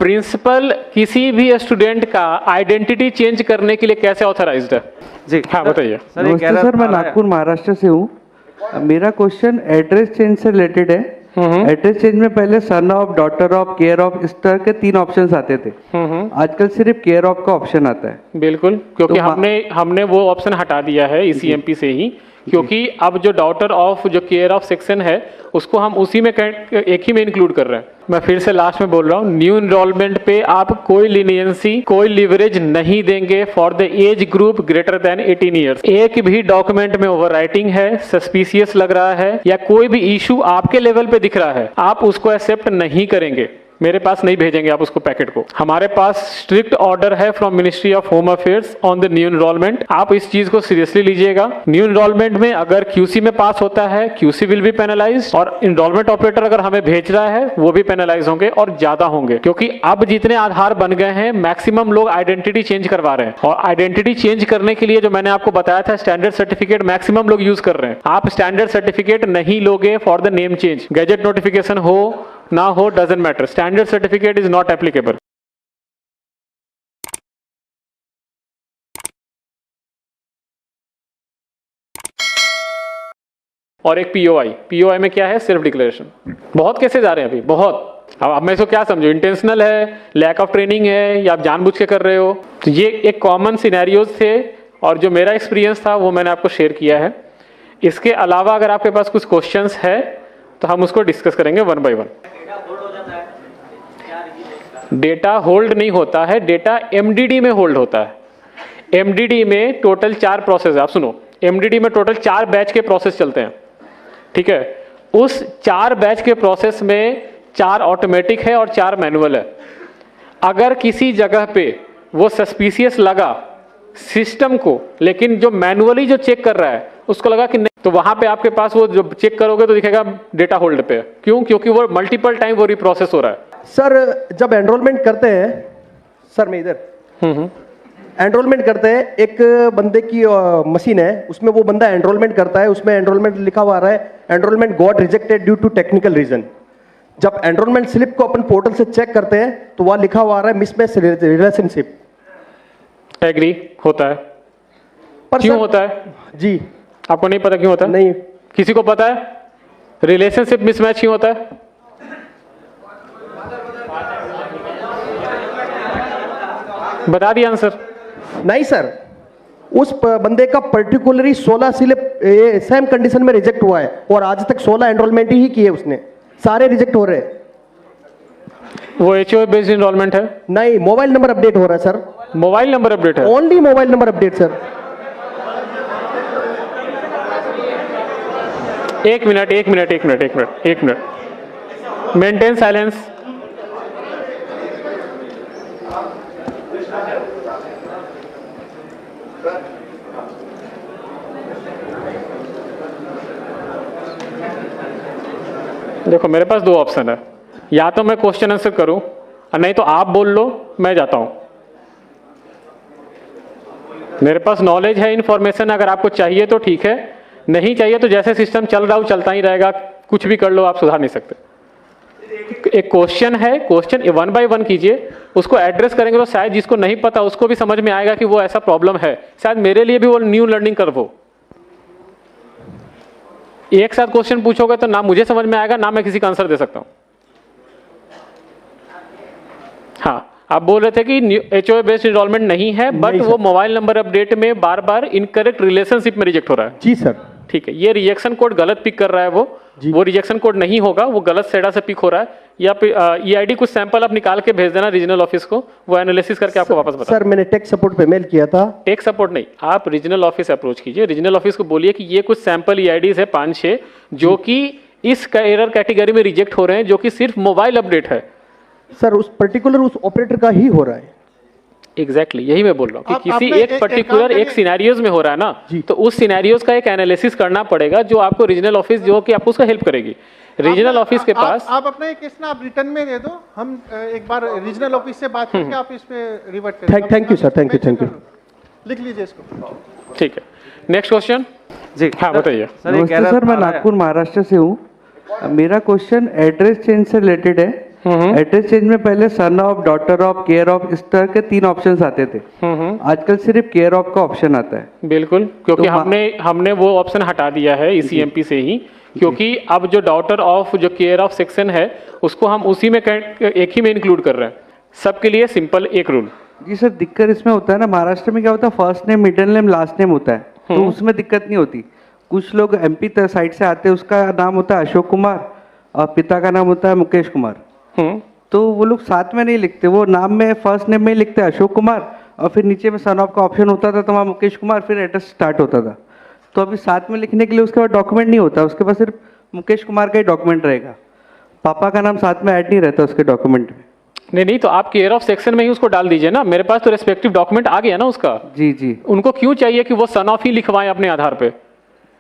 Principal किसी भी student का आइडेंटिटी चेंज करने के लिए कैसे ऑथराइज्ड है? जी हाँ बताइए नमस्ते सर, मैं नागपुर महाराष्ट्र से हूँ। मेरा क्वेश्चन एड्रेस चेंज से रिलेटेड है। एड्रेस चेंज में पहले son of, daughter of, care of, इस तरह के 3 ऑप्शंस आते थे। आजकल सिर्फ केयर ऑफ का ऑप्शन आता है। बिल्कुल, क्योंकि हमने वो ऑप्शन हटा दिया है ईसीएमपी से ही, क्योंकि अब जो डॉटर ऑफ, जो केयर ऑफ सेक्शन है, उसको हम उसी में एक ही में इंक्लूड कर रहे हैं। मैं फिर से लास्ट में बोल रहा हूँ, न्यू इनरोलमेंट पे आप कोई लीनियंसी, कोई लिवरेज नहीं देंगे for the age group greater than 18 years. एक भी डॉक्यूमेंट में ओवरराइटिंग है, सस्पिशियस लग रहा है, या कोई भी इशू आपके लेवल पे दिख रहा है, आप उसको एक्सेप्ट नहीं करेंगे। मेरे पास नहीं भेजेंगे आप उसको पैकेट को। हमारे पास स्ट्रिक्ट ऑर्डर है from ministry of home affairs on the new enrolment. आप इस चीज को सीरियसली लीजिएगा। न्यू एनरोलमेंट में अगर क्यूसी में पास होता है, क्यूसी विल बी पेनलाइज, और एनरोलमेंट ऑपरेटर अगर हमें भेज रहा है वो भी पेनलाइज होंगे, और ज्यादा होंगे, क्योंकि अब जितने आधार बन गए हैं मैक्सिमम लोग आइडेंटिटी चेंज करवा रहे हैं। और आइडेंटिटी चेंज करने के लिए जो मैंने आपको बताया था, स्टैंडर्ड सर्टिफिकेट मैक्सिमम लोग यूज कर रहे हैं। आप स्टैंडर्ड सर्टिफिकेट नहीं लोगे for the name change, gadget notification हो ना हो, doesn't matter, standard certificate is not applicable. और एक पीओआई में क्या है? Self declaration. बहुत केसेस आ रहे हैं अभी, बहुत। अब मैं इसको क्या समझू, इंटेंशनल है, लैक ऑफ ट्रेनिंग है, या आप जानबूझ के कर रहे हो? तो ये एक कॉमन सिनेरियोज थे, और जो मेरा एक्सपीरियंस था वो मैंने आपको शेयर किया है। इसके अलावा अगर आपके पास कुछ क्वेश्चंस है तो हम उसको डिस्कस करेंगे one by one. Data hold नहीं होता है, डेटा एमडीडी में होल्ड होता है। एमडीडी में टोटल 4 प्रोसेस है। आप सुनो, एमडीडी में टोटल 4 बैच के प्रोसेस चलते हैं, ठीक है? उस 4 बैच के प्रोसेस में 4 ऑटोमेटिक है और 4 मैनुअल है। अगर किसी जगह पे वो सस्पिशियस लगा सिस्टम को, लेकिन जो मैनुअली जो चेक कर रहा है उसको लगा कि नहीं, तो वहां पे आपके पास वो जो चेक करोगे तो दिखेगा डेटा होल्ड पे है। क्यों? क्योंकि वो मल्टीपल टाइम वो रिप्रोसेस हो रहा है। सर जब एनरोलमेंट करते हैं, सर मैं इधर एनरोलमेंट करते हैं, एक बंदे की मशीन है, उसमें वो बंदा एनरोलमेंट करता है, उसमें एनरोलमेंट लिखा हुआ आ रहा है, enrollment got rejected due to technical reason. जब एनरोलमेंट स्लिप को अपन पोर्टल से चेक करते हैं तो वहां लिखा हुआ आ रहा है मिसमैच रिलेशनशिप। एग्री होता है, पर क्यों सर, होता है? जी आपको नहीं पता क्यों होता है? नहीं। किसी को पता है रिलेशनशिप मिसमैच क्यों होता है? बता दिया आंसर। नहीं सर, उस बंदे का पर्टिकुलरली 16 स्लिप सेम कंडीशन में रिजेक्ट हुआ है, और आज तक 16 एनरोलमेंट ही किए उसने, सारे रिजेक्ट हो रहे हैं। वो एचओए बेस्ड एनरोलमेंट है? नहीं, मोबाइल नंबर अपडेट हो रहा है सर। मोबाइल नंबर अपडेट है? Only mobile number update sir. एक मिनट मेंटेन साइलेंस। देखो मेरे पास 2 ऑप्शन है, या तो मैं क्वेश्चन आंसर करूं, और नहीं तो आप बोल लो, मैं जाता हूं। मेरे पास नॉलेज है, इंफॉर्मेशन अगर आपको चाहिए तो ठीक है, नहीं चाहिए तो जैसे सिस्टम चल रहा हो चलता ही रहेगा, कुछ भी कर लो, आप सुधार नहीं सकते। एक क्वेश्चन है, क्वेश्चन 1 बाय 1 कीजिए, उसको एड्रेस करेंगे तो शायद जिसको नहीं पता उसको भी समझ में आएगा कि वो ऐसा प्रॉब्लम है। शायद मेरे लिए भी वो न्यू लर्निंग कर्व हो। एक साथ क्वेश्चन पूछोगे तो ना मुझे समझ में आएगा, ना मैं किसी का आंसर दे सकता हूं। हाँ, आप बोल रहे थे कि एचओए बेस्ड एनरोलमेंट नहीं है, बट वो मोबाइल नंबर अपडेट में बार बार इनकरेक्ट रिलेशनशिप में रिजेक्ट हो रहा है। जी सर। ठीक है, ये रिजेक्शन कोड गलत पिक कर रहा है, वो रिजेक्शन कोड नहीं होगा, वो गलत सेडा से पिक हो रहा है। या ईआईडी कुछ सैंपल आप निकाल के भेज देना रीजनल ऑफिस को, वो एनालिसिस करके आपको वापस बता। सर मैंने टेक सपोर्ट पे मेल किया था। टेक सपोर्ट नहीं, आप रीजनल ऑफिस अप्रोच कीजिए, रीजनल ऑफिस को बोलिए कि ये कुछ सैंपल ईआईडीज है 5-6 जो कि इस एरर कैटेगरी में रिजेक्ट हो रहे हैं, जो कि सिर्फ मोबाइल अपडेट है। सर उस पर्टिकुलर उस ऑपरेटर का ही हो रहा है। एग्जैक्टली यही मैं बोल रहा हूँ कि किसी एक पर्टिकुलर एक सिनेरियोज में हो रहा है ना, तो उस सिनेरियोज का एक एनालिसिस करना पड़ेगा, जो आपको रीजनल ऑफिस जो कि आपको उसका हेल्प करेगी। रीजनल ऑफिस के पास आप अपना एक केस ना आप रिटर्न में दे दो, हम एक बार रीजनल ऑफिस से बात करके आप इस पे रिवर्ट करें। Thank you sir, thank you. लिख लीजिए इसको। ठीक है, नेक्स्ट क्वेश्चन। जी हाँ बताइए। नमस्ते सर, मैं नागपुर महाराष्ट्र से हूँ। मेरा क्वेश्चन एड्रेस चेंज से रिलेटेड है। एड्रेस चेंज में पहले son of, daughter of, care of, इस तरह के 3 ऑप्शंस आते थे। आजकल सिर्फ केयर ऑफ का ऑप्शन आता है। बिल्कुल, क्योंकि तो हमने वो ऑप्शन हटा दिया है ECMP से ही, क्योंकि अब जो डॉटर ऑफ जो केयर ऑफ सेक्शन है उसको हम उसी में एक ही में इंक्लूड कर रहे हैं। सबके लिए सिंपल एक रूल। जी सर, दिक्कत इसमें होता है ना, महाराष्ट्र में क्या होता है, first name, middle name, last name होता है, तो उसमें दिक्कत नहीं होती। कुछ लोग MP साइड से आते हैं, उसका नाम होता है अशोक कुमार और पिता का नाम होता है मुकेश कुमार, तो वो लोग साथ में नहीं लिखते, वो नाम में फर्स्ट नेम में ही लिखते हैं अशोक कुमार और फिर नीचे में सन ऑफ का ऑप्शन होता था, तो वहाँ मुकेश कुमार, फिर एड्रेस स्टार्ट होता था। तो अभी साथ में लिखने के लिए उसके बाद डॉक्यूमेंट नहीं होता, उसके पास सिर्फ मुकेश कुमार का ही डॉक्यूमेंट रहेगा, पापा का नाम साथ में ऐड नहीं रहता उसके डॉक्यूमेंट में। नहीं, तो आप केयर ऑफ सेक्शन में ही उसको डाल दीजिए ना, मेरे पास तो रेस्पेक्टिव डॉक्यूमेंट आ गया ना उसका। जी जी, उनको क्यों चाहिए कि वो सन ऑफ ही लिखवाएं अपने आधार पे?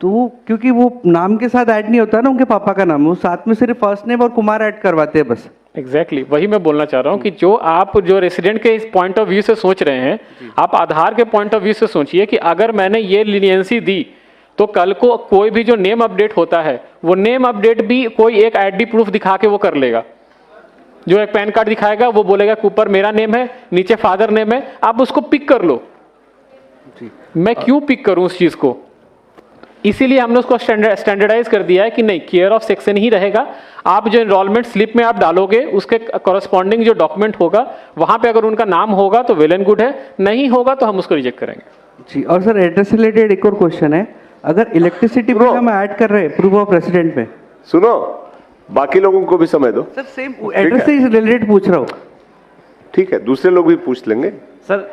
तो क्योंकि वो नाम के साथ ऐड नहीं होता ना उनके पापा का नाम, वो साथ में सिर्फ फर्स्ट नेम और कुमार ऐड करवाते हैं बस। एग्जैक्टली वही मैं बोलना चाह रहा हूँ कि जो रेसिडेंट के इस पॉइंट ऑफ व्यू से सोच रहे हैं, आप आधार के पॉइंट ऑफ व्यू से सोचिए कि अगर मैंने ये लीनियंसी दी तो कल को कोई भी जो नेम अपडेट होता है वो नेम अपडेट भी कोई एक आईडी प्रूफ दिखा के वो कर लेगा। जो एक पैन कार्ड दिखाएगा वो बोलेगा कि ऊपर मेरा नेम है, नीचे फादर नेम है, आप उसको पिक कर लो। मैं क्यों पिक करूं उस चीज को? इसीलिए हमने उसको स्टैंडर्डाइज कर दिया है कि नहीं, केयर ऑफ सेक्शन ही रहेगा। आप जो एनरोलमेंट स्लिप में आप डालोगे उसके कॉरेस्पॉन्डिंग जो डॉक्यूमेंट होगा वहां पे अगर उनका नाम होगा तो वेल एंड गुड है, नहीं होगा तो हम उसको रिजेक्ट करेंगे। जी, और सर एड्रेस से रिलेटेड एक और क्वेश्चन है, अगर इलेक्ट्रिसिटी बिल हम ऐड कर रहे हैं प्रूफ ऑफ रेसिडेंट में, सुनो बाकी लोगों को भी समय दो। सर सेम एड्रेस से रिलेटेड पूछ रहा हूँ। ठीक है, दूसरे लोग भी पूछ लेंगे। सर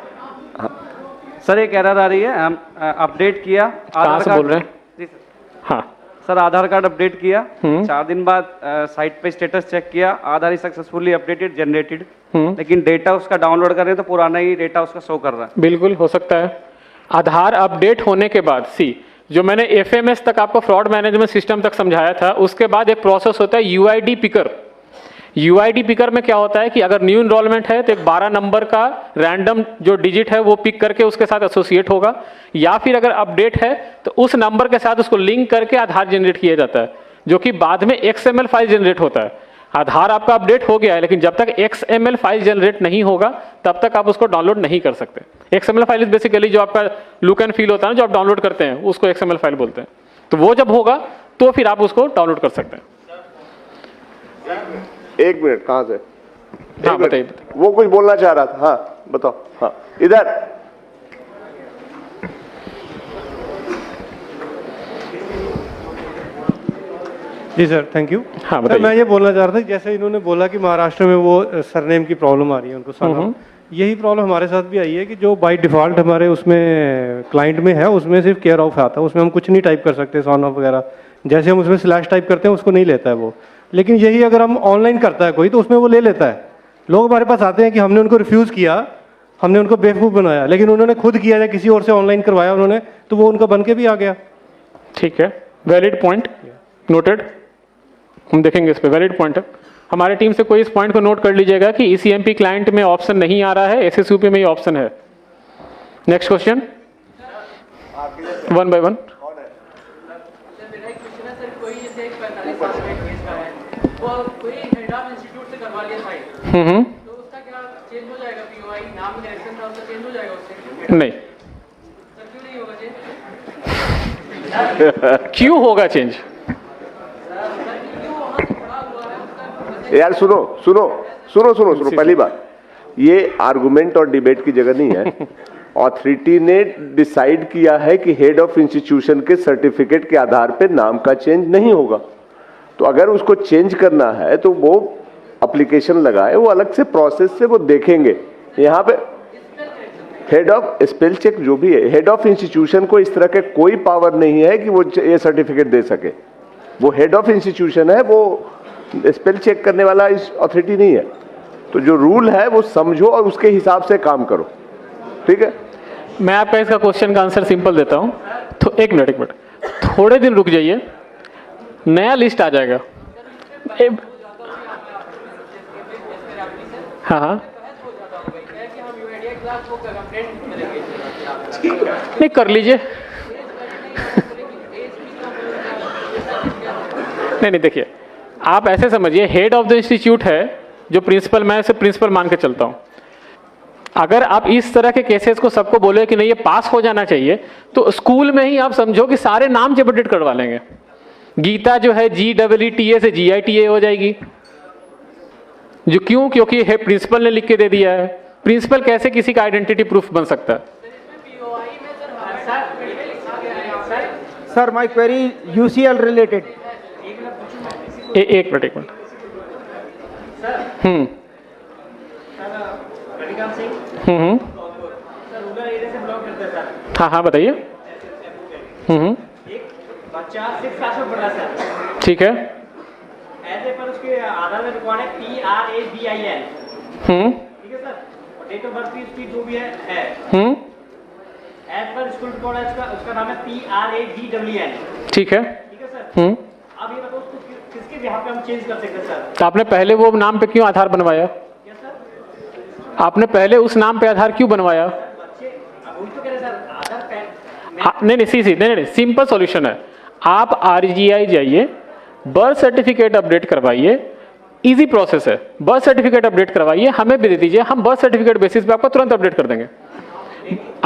सर एक एरर आ रही है, हम अपडेट किया कहाँ से बोल रहे हैं? जी सर। हाँ सर आधार कार्ड अपडेट किया, 4 दिन बाद साइट पे स्टेटस चेक किया, आधार इज सक्सेसफुली अपडेटेड जनरेटेड, लेकिन डेटा उसका डाउनलोड कर रहे हैं तो पुराना ही डेटा उसका शो कर रहा है। बिल्कुल हो सकता है। आधार अपडेट होने के बाद जो मैंने FMS तक आपको फ्रॉड मैनेजमेंट सिस्टम तक समझाया था, उसके बाद एक प्रोसेस होता है UID पिकर। UID पिकर में क्या होता है कि अगर न्यू इनरोलमेंट है तो एक 12 नंबर का रैंडम जो डिजिट है वो पिक करके उसके साथ एसोसिएट होगा, या फिर अगर अपडेट है तो उस नंबर के साथ उसको लिंक करके आधार जनरेट किया जाता है, जो कि बाद में XML फाइल जनरेट होता है। आधार आपका अपडेट हो गया है, लेकिन जब तक XML फाइल जनरेट नहीं होगा तब तक आप उसको डाउनलोड नहीं कर सकते। XML फाइल इज बेसिकली जो आपका लुक एंड फील होता है ना, जो आप डाउनलोड करते हैं उसको XML फाइल बोलते हैं। तो वो जब होगा तो फिर आप उसको डाउनलोड कर सकते हैं। 1 मिनट, कहाँ से? हाँ बताइए। वो कुछ बोलना चाह रहा था। हाँ बताओ। हाँ इधर। जी सर, थैंक यू। हाँ सर मैं ये बोलना चाह रहा था, जैसे इन्होंने बोला कि महाराष्ट्र में वो सरनेम की प्रॉब्लम आ रही है उनको, सरनेम, यही प्रॉब्लम हमारे साथ भी आई है कि जो बाय डिफॉल्ट हमारे उसमें क्लाइंट में है उसमें सिर्फ केयर ऑफ आता है, उसमें हम कुछ नहीं टाइप कर सकते, सन ऑफ वगैरह, जैसे हम उसमें स्लैश टाइप करते हैं उसको नहीं लेता है वो। लेकिन यही अगर हम ऑनलाइन करता है कोई तो उसमें वो ले लेता है। लोग हमारे पास आते हैं कि हमने उनको रिफ्यूज़ किया, हमने उनको बेवकूफ़ बनाया, लेकिन उन्होंने खुद किया या किसी और से ऑनलाइन करवाया उन्होंने, तो वो उनका बन के भी आ गया। ठीक है, वैलिड पॉइंट नोटेड, हम देखेंगे इस पे, वैलिड पॉइंट है। हमारे टीम से कोई इस पॉइंट को नोट कर लीजिएगा कि ECMP क्लाइंट में ऑप्शन नहीं आ रहा है, SSUP में ही ऑप्शन है। Next question, 1 by 1। नहीं, क्यों होगा चेंज? यार सुनो सुनो सुनो सुनो सुनो, पहली बात ये आर्गुमेंट और डिबेट की जगह नहीं है। ऑथोरिटी ने डिसाइड किया है कि हेड ऑफ इंस्टीट्यूशन के सर्टिफिकेट के आधार पे नाम का चेंज नहीं होगा, तो अगर उसको चेंज करना है तो वो एप्लीकेशन लगाए, वो अलग से प्रोसेस से वो देखेंगे। यहाँ पे हेड ऑफ स्पेल चेक जो भी है, हेड ऑफ इंस्टीट्यूशन को इस तरह के कोई पावर नहीं है कि वो ये सर्टिफिकेट दे सके। वो हेड ऑफ इंस्टीट्यूशन है, वो स्पेल चेक करने वाला इस अथॉरिटी नहीं है। तो जो रूल है वो समझो और उसके हिसाब से काम करो, ठीक है? मैं आपका इसका क्वेश्चन का आंसर सिंपल देता हूं। तो एक मिनट, थोड़े दिन रुक जाइए, नया लिस्ट आ जाएगा। हाँ हाँ, नहीं कर लीजिए। नहीं देखिए, आप ऐसे समझिए, हेड ऑफ द इंस्टीट्यूट है, जो प्रिंसिपल, मैं इसे प्रिंसिपल मान के चलता हूँ। अगर आप इस तरह के केसेस को सबको बोले कि नहीं ये पास हो जाना चाहिए, तो स्कूल में ही आप समझो कि सारे नाम जब अपडेट करवा लेंगे। गीता जो है GEETA से GITA हो जाएगी। जो क्यों? क्योंकि है प्रिंसिपल ने लिख के दे दिया है। प्रिंसिपल कैसे किसी का आइडेंटिटी प्रूफ बन सकता है? Sir my query UCL related. एक मिनट। हाँ बताइए। बच्चा 6 क्लास में पढ़ रहा सर, ठीक है। ऐसे पर उसके आधार में रिकॉर्ड है PRABIN, ठीक है सर, और डेट ऑफ बर्थ भी उसकी जो भी है एज पर स्कूल रिकॉर्ड है उसका नाम है PRAGWN, ठीक है सर। अब ये बताओ उसको किसके बिहाफ पे हम चेंज कर सकते हैं सर? आपने पहले वो नाम पे क्यों आधार बनवाया? क्या सर? आपने पहले उस नाम पे आधार क्यों बनवाया? बच्चे अब वही तो कह रहे सर, आधार पैन नहीं, सिंपल सॉल्यूशन है। आप RGI जाइए, बर्थ सर्टिफिकेट अपडेट करवाइए, इजी प्रोसेस है। बर्थ सर्टिफिकेट अपडेट करवाइए, हमें भी दे दीजिए, हम बर्थ सर्टिफिकेट बेसिस पे आपको तुरंत अपडेट कर देंगे।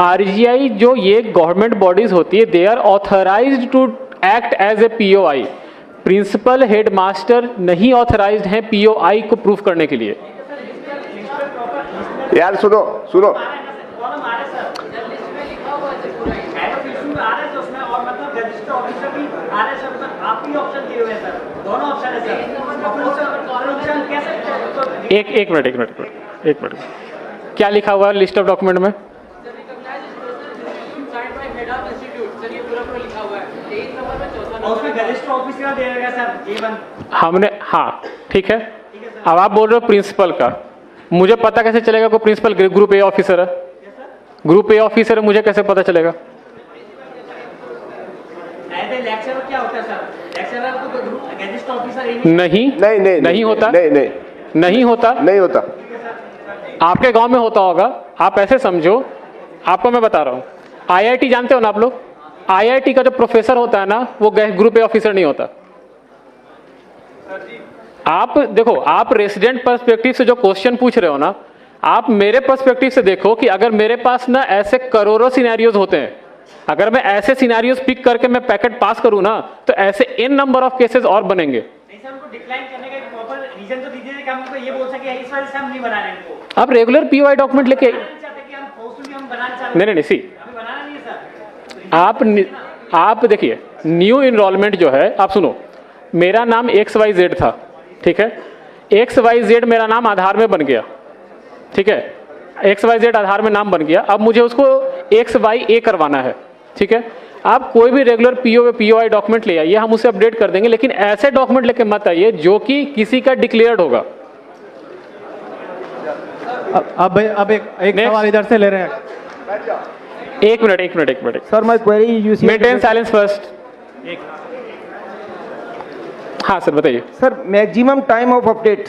RGI जो ये गवर्नमेंट बॉडीज होती है, they are authorized to act as a POI। Principal, headmaster नहीं ऑथराइज्ड हैं POI को प्रूफ करने के लिए। यार सुनो, कॉलम आ रहे सर, हेड ऑफ इशू आ रहे हैं तो उसमें, और मतलब रजिस्टर ऑफिसर भी आ रहे हैं सर, मतलब आप ही ऑप्शन दिए हुए हैं सर, दोनों ऑप्शन है सर। ऑप्शन कैसे? एक मिनट। क्या लिखा हुआ है लिस्ट ऑफ डॉक्यूमेंट में? उसमें रजिस्टर ऑफिसर दे देगा सर J1। हमने, हाँ ठीक है। अब आप बोल रहे हो प्रिंसिपल का, मुझे पता कैसे चलेगा कोई प्रिंसिपल ग्रुप A ऑफिसर है? ग्रुप A ऑफिसर है, मुझे कैसे पता चलेगा? लेक्चरर क्या होता है सर? लेक्चरर तो ग्रुप रजिस्टर ऑफिसर नहीं होता। नहीं होता। आपके गांव में होता होगा, आप ऐसे समझो, आपको मैं बता रहा हूँ। IIT जानते हो ना आप लोग? IIT का जो प्रोफेसर होता है ना, वो ग्रुप A ऑफिसर नहीं होता। आप देखो, आप रेसिडेंट पर्सपेक्टिव से जो क्वेश्चन पूछ रहे हो ना, आप मेरे पर्सपेक्टिव से देखो कि अगर मेरे पास ना ऐसे करोड़ों सिनेरियोज होते हैं, अगर मैं ऐसे सिनेरियोज पिक करके मैं पैकेट पास करूं ना, तो ऐसे n नंबर ऑफ केसेस और बनेंगे। नहीं सर, उनको डिक्लाइन करने का एक प्रॉपर रीजन तो दीजिए कि हम उनको ये बोल सके इस वजह से हम नहीं बना रहे इनको। आप रेगुलर POI डॉक्यूमेंट लेके चाहते कि हम फोर्सफुली हम बनाना चाहते हैं। नहीं सी, अभी बनाना नहीं है सर। आप देखिए, न्यू इनरोलमेंट जो है, आप सुनो, मेरा नाम XYZ था, ठीक है। XYZ मेरा नाम आधार में बन गया, ठीक है। XYZ आधार में नाम बन गया, अब मुझे उसको XYA करवाना है, ठीक है। आप कोई भी रेगुलर POI डॉक्यूमेंट ले आइए, हम उसे अपडेट कर देंगे, लेकिन ऐसे डॉक्यूमेंट लेके मत आइए जो कि किसी का डिक्लेयर्ड होगा। अब एक सवाल इधर से ले रहे हैं। एक minute. Sir my query UCL। Maintain silence first. हाँ सर बताइए। Sir maximum time of update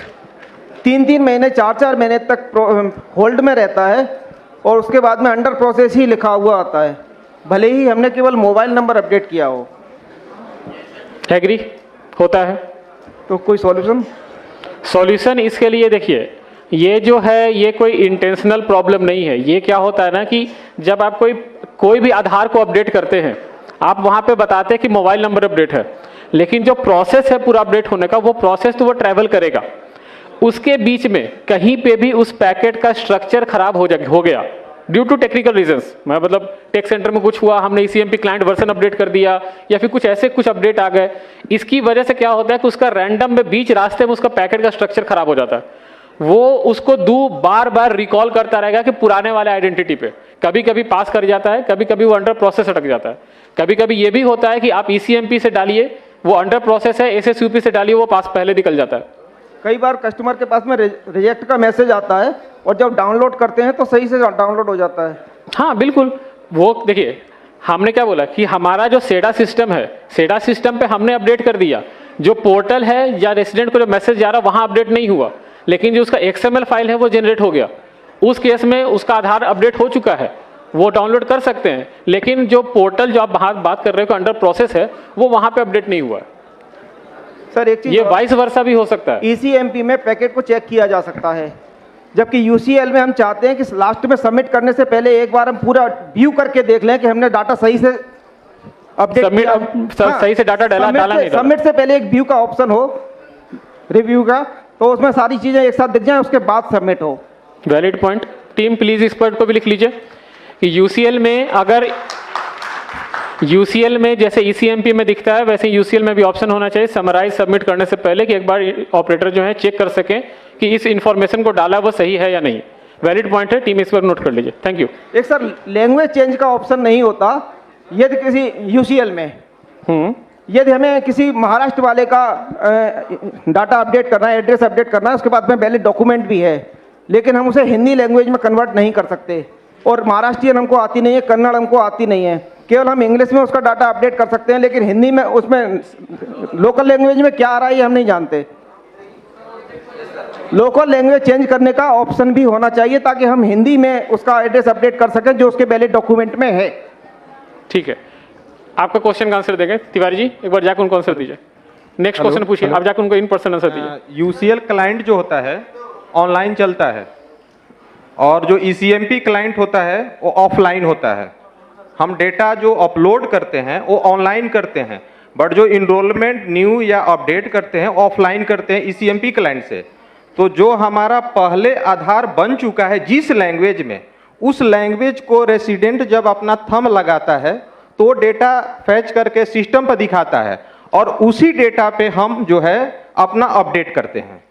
3 महीने 4 महीने तक होल्ड में रहता है, और उसके बाद में अंडर प्रोसेस ही लिखा हुआ आता है, भले ही हमने केवल मोबाइल नंबर अपडेट किया हो। एग्री होता है। तो कोई सॉल्यूशन इसके लिए देखिए, ये जो है ये कोई इंटेंशनल प्रॉब्लम नहीं है। ये क्या होता है ना कि जब आप कोई भी आधार को अपडेट करते हैं, आप वहाँ पे बताते हैं कि मोबाइल नंबर अपडेट है, लेकिन जो प्रोसेस है पूरा अपडेट होने का, वो प्रोसेस तो वो ट्रैवल करेगा। उसके बीच में कहीं पे भी उस पैकेट का स्ट्रक्चर खराब हो गया ड्यू टू टेक्निकल रीजंस, मतलब टेक सेंटर में कुछ हुआ, हमने ECMP क्लाइंट वर्जन अपडेट कर दिया, या फिर कुछ ऐसे कुछ अपडेट आ गए, इसकी वजह से क्या होता है कि उसका रैंडम में बीच रास्ते में उसका पैकेट का स्ट्रक्चर खराब हो जाता है। वो उसको बार बार रिकॉल करता रहेगा कि पुराने वाले आइडेंटिटी पे, कभी कभी पास कर जाता है, कभी कभी वो अंडर प्रोसेस अटक जाता है। कभी कभी ये भी होता है कि आप ECMP से डालिए, वो अंडर प्रोसेस है, SSUP से डालिए, वो पास पहले निकल जाता है। कई बार कस्टमर के पास में रिजेक्ट का मैसेज आता है, और जब डाउनलोड करते हैं तो सही से डाउनलोड हो जाता है। हाँ बिल्कुल, वो देखिए हमने क्या बोला कि हमारा जो सेडा सिस्टम है, सेडा सिस्टम पे हमने अपडेट कर दिया, जो पोर्टल है या रेसिडेंट को जो मैसेज जा रहा वहाँ अपडेट नहीं हुआ, लेकिन जो उसका XML फाइल है वो जनरेट हो गया। उस केस में उसका आधार अपडेट हो चुका है, वो डाउनलोड कर सकते हैं, लेकिन जो पोर्टल जो आप बात कर रहे हो अंडर प्रोसेस है, वो वहाँ पे अपडेट नहीं हुआ है। सर एक चीज ये वाइस वर्सा भी हो सकता है। ECMP में पैकेट को चेक किया जा सकता है, जबकि UCL में हम चाहते हैं कि लास्ट में सबमिट करने से पहले एक बार हम पूरा व्यू करके देख लें कि हमने डाटा सही से अपडेट किया। सही से डाटा डाला नहीं डाला। सबमिट से पहले एक व्यू का ऑप्शन हो, रिव्यू का, तो उसमें सारी चीजें एक साथ दिख जाए, उसके बाद सबमिट हो। Valid point. टीम प्लीज इस पॉइंट को भी लिख लीजिए कि UCL में अगर UCL में जैसे ECMP में दिखता है वैसे UCL में भी ऑप्शन होना चाहिए समराइज सबमिट करने से पहले कि एक बार ऑपरेटर जो है चेक कर सके कि इस इंफॉर्मेशन को डाला वो सही है या नहीं। वैलिड पॉइंट है, टीम इस पर नोट कर लीजिए। Thank you. एक सर लैंग्वेज चेंज का ऑप्शन नहीं होता यदि किसी UCL में यदि हमें किसी महाराष्ट्र वाले का डाटा अपडेट करना है, एड्रेस अपडेट करना है, उसके बाद में वैलिड डॉक्यूमेंट भी है, लेकिन हम उसे हिंदी लैंग्वेज में कन्वर्ट नहीं कर सकते, और महाराष्ट्रियन हमको आती नहीं है, कन्नड़ हमको आती नहीं है, केवल हम इंग्लिश में उसका डाटा अपडेट कर सकते हैं, लेकिन हिंदी में उसमें लोकल लैंग्वेज में क्या आ रहा है ये हम नहीं जानते। लोकल लैंग्वेज चेंज करने का ऑप्शन भी होना चाहिए ताकि हम हिंदी में उसका एड्रेस अपडेट कर सकें जो उसके वैलिड डॉक्यूमेंट में है। ठीक है, आपका क्वेश्चन का आंसर देंगे तिवारी जी, एक बार जाकर उनको आंसर दीजिए। नेक्स्ट क्वेश्चन पूछिए, आप जाकर उनको इन पर्सन आंसर दीजिए। UCL क्लाइंट जो होता है ऑनलाइन चलता है और जो ECMP क्लाइंट होता है वो ऑफलाइन होता है। हम डेटा जो अपलोड करते हैं वो ऑनलाइन करते हैं, बट जो इनरोलमेंट न्यू या अपडेट करते हैं ऑफलाइन करते हैं ECMP क्लाइंट से। तो जो हमारा पहले आधार बन चुका है जिस लैंग्वेज में, उस लैंग्वेज को रेसिडेंट जब अपना थंब लगाता है तो डेटा फैच करके सिस्टम पर दिखाता है और उसी डेटा पे हम जो है अपना अपडेट करते हैं।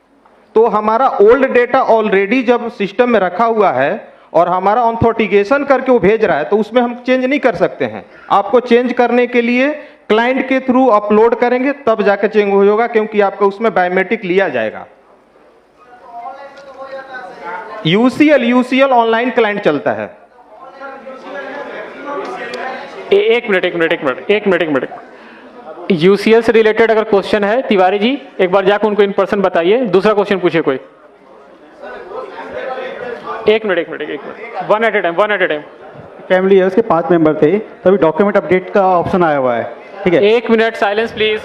तो हमारा ओल्ड डेटा ऑलरेडी जब सिस्टम में रखा हुआ है और हमारा ऑथेंटिकेशन करके वो भेज रहा है तो उसमें हम चेंज नहीं कर सकते हैं। आपको चेंज करने के लिए क्लाइंट के थ्रू अपलोड करेंगे तब जाके चेंज होगा, क्योंकि आपका उसमें बायोमेट्रिक लिया जाएगा। UCL ऑनलाइन क्लाइंट चलता है। एक मिनट। UCL से रिलेटेड अगर क्वेश्चन है तिवारी जी एक बार जाकर उनको इन पर्सन बताइए। दूसरा क्वेश्चन पूछिए कोई। एक minute, one at a time. Family है, उसके 5 मेंबर थे, तभी डॉक्यूमेंट अपडेट का ऑप्शन आया हुआ है। ठीक है, 1 मिनट साइलेंस प्लीज।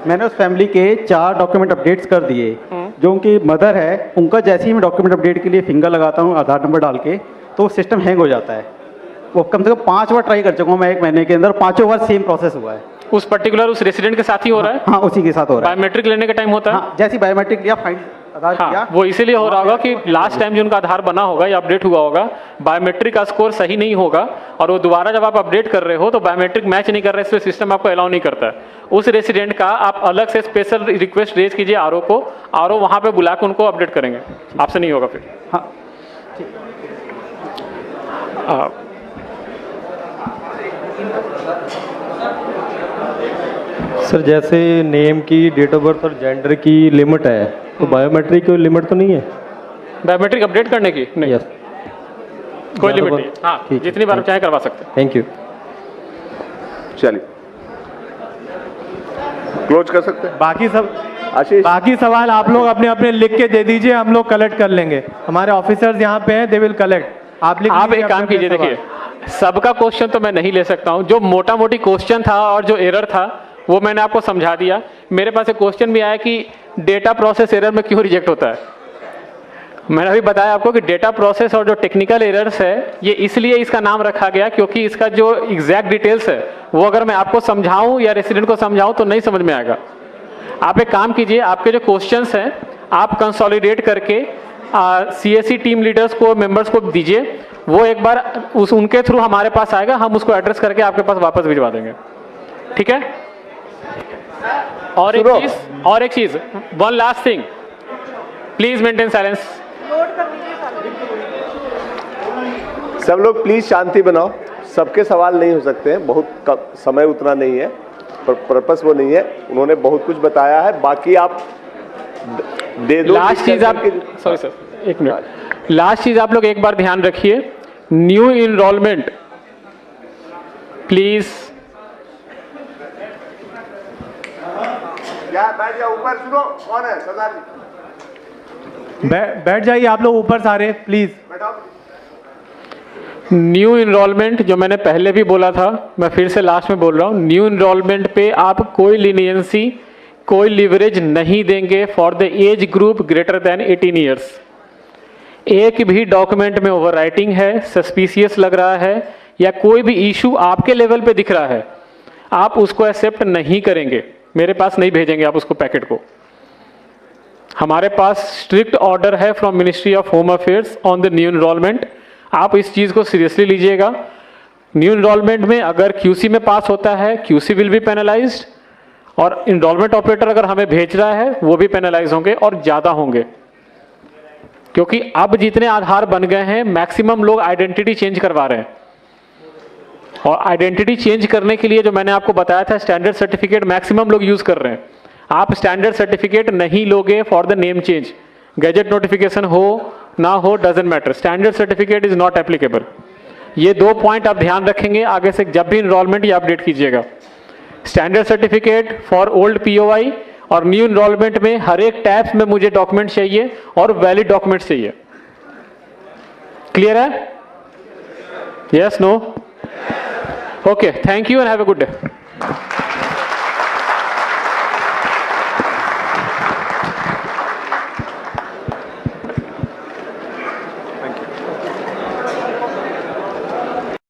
मैंने उस फैमिली के 4 डॉक्यूमेंट अपडेट्स कर दिए। जो उनकी मदर है उनका जैसे ही मैं डॉक्यूमेंट अपडेट के लिए फिंगर लगाता हूँ आधार नंबर डाल के तो सिस्टम हैंग हो जाता है। वो कम से कम 5 बार ट्राई कर चुका हूँ मैं 1 महीने के अंदर, 5 बार सेम प्रोसेस हुआ है। उस पर्टिकुलर उस रेसिडेंट के साथ ही हो रहा है? हाँ, उसी के साथ हो रहा है। बायोमेट्रिक लेने के टाइम होता है? हाँ, जैसे बायोमेट्रिक लिया, फाइन आधार किया। वो इसीलिए हो रहा होगा कि लास्ट टाइम जो उनका आधार बना होगा या अपडेट हुआ होगा, बायोमेट्रिक का स्कोर सही नहीं होगा और वो दोबारा जब आप अपडेट कर रहे हो तो बायोमेट्रिक मैच नहीं कर रहे, इसलिए सिस्टम आपको अलाउ नहीं करता है। उस रेसिडेंट का आप अलग से स्पेशल रिक्वेस्ट रेज कीजिए RO को, RO वहां पे बुला के उनको अपडेट करेंगे, आपसे नहीं होगा फिर। हाँ, सर जैसे नेम की, डेट ऑफ बर्थ और जेंडर की लिमिट है तो बायोमेट्रिक की लिमिट तो नहीं है? बायोमेट्रिक अपडेट करने की नहीं, यस, कोई लिमिट नहीं। हाँ, जितनी बार चाहे करवा सकते हैं। Thank you. चलिए क्लोज कर सकते हैं। बाकी सवाल आप लोग अपने अपने लिख के दे दीजिए, हम लोग कलेक्ट कर लेंगे। हमारे ऑफिसर्स यहाँ पे हैं, दे विल कलेक्ट। आप एक काम कीजिए, देखिए सबका क्वेश्चन तो मैं नहीं ले सकता हूँ, जो मोटा मोटी क्वेश्चन था और जो एरर था वो मैंने आपको समझा दिया। मेरे पास एक क्वेश्चन भी आया कि डेटा प्रोसेस एरर में क्यों रिजेक्ट होता है। मैंने अभी बताया आपको कि डेटा प्रोसेस और जो टेक्निकल एरर्स है ये इसलिए इसका नाम रखा गया क्योंकि इसका जो एग्जैक्ट डिटेल्स है वो अगर मैं आपको समझाऊं या रेसिडेंट को समझाऊं तो नहीं समझ में आएगा। आप एक काम कीजिए, आपके जो क्वेश्चंस हैं आप कंसोलिडेट करके CSE टीम लीडर्स को, मेंबर्स को दीजिए, वो एक बार उनके थ्रू हमारे पास आएगा, हम उसको एड्रेस करके आपके पास वापस भिजवा देंगे। ठीक है? और एक चीज, one last thing, please maintain silence. सब लोग प्लीज शांति बनाओ, सबके सवाल नहीं हो सकते हैं, बहुत समय उतना नहीं है, पर पर्पस वो नहीं है। उन्होंने बहुत कुछ बताया है, बाकी आप दे दो। लास्ट चीज आप, सॉरी सर, एक मिनट, लास्ट चीज आप लोग एक बार ध्यान रखिए, न्यू इनरोलमेंट प्लीज। बैठ जाओ ऊपर, सुनो कौन है सरदार जी? बैठ जाइए आप लोग ऊपर सारे, प्लीज। न्यू इनरोलमेंट जो मैंने पहले भी बोला था, मैं फिर से लास्ट में बोल रहा हूँ, न्यू इनरोलमेंट पे आप कोई लीनियंसी, कोई लिवरेज नहीं देंगे for the age group greater than 18 years. एक भी डॉक्यूमेंट में ओवर राइटिंग है, सस्पिशियस लग रहा है या कोई भी इशू आपके लेवल पे दिख रहा है, आप उसको एक्सेप्ट नहीं करेंगे, मेरे पास नहीं भेजेंगे आप उसको पैकेट को। हमारे पास स्ट्रिक्ट ऑर्डर है from ministry of home affairs on the new enrollment, आप इस चीज़ को सीरियसली लीजिएगा। न्यू इनरोलमेंट में अगर क्यूसी में पास होता है, क्यूसी विल बी पेनलाइज्ड, और इनरोलमेंट ऑपरेटर अगर हमें भेज रहा है वो भी पेनलाइज होंगे और ज़्यादा होंगे, क्योंकि अब जितने आधार बन गए हैं मैक्सिमम लोग आइडेंटिटी चेंज करवा रहे हैं, और आइडेंटिटी चेंज करने के लिए जो मैंने आपको बताया था स्टैंडर्ड सर्टिफिकेट मैक्सिमम लोग यूज़ कर रहे हैं। आप स्टैंडर्ड सर्टिफिकेट नहीं लोगे for the name change, gadget notification हो ना हो doesn't matter, standard certificate is not applicable. ये 2 पॉइंट आप ध्यान रखेंगे आगे से जब भी इनरोलमेंट या अपडेट कीजिएगा। Standard certificate for old POI और न्यू इनरोलमेंट में हर एक टैब्स में मुझे डॉक्यूमेंट चाहिए और वैलिड डॉक्यूमेंट चाहिए। क्लियर है? Yes, no? Okay, thank you and have a good day.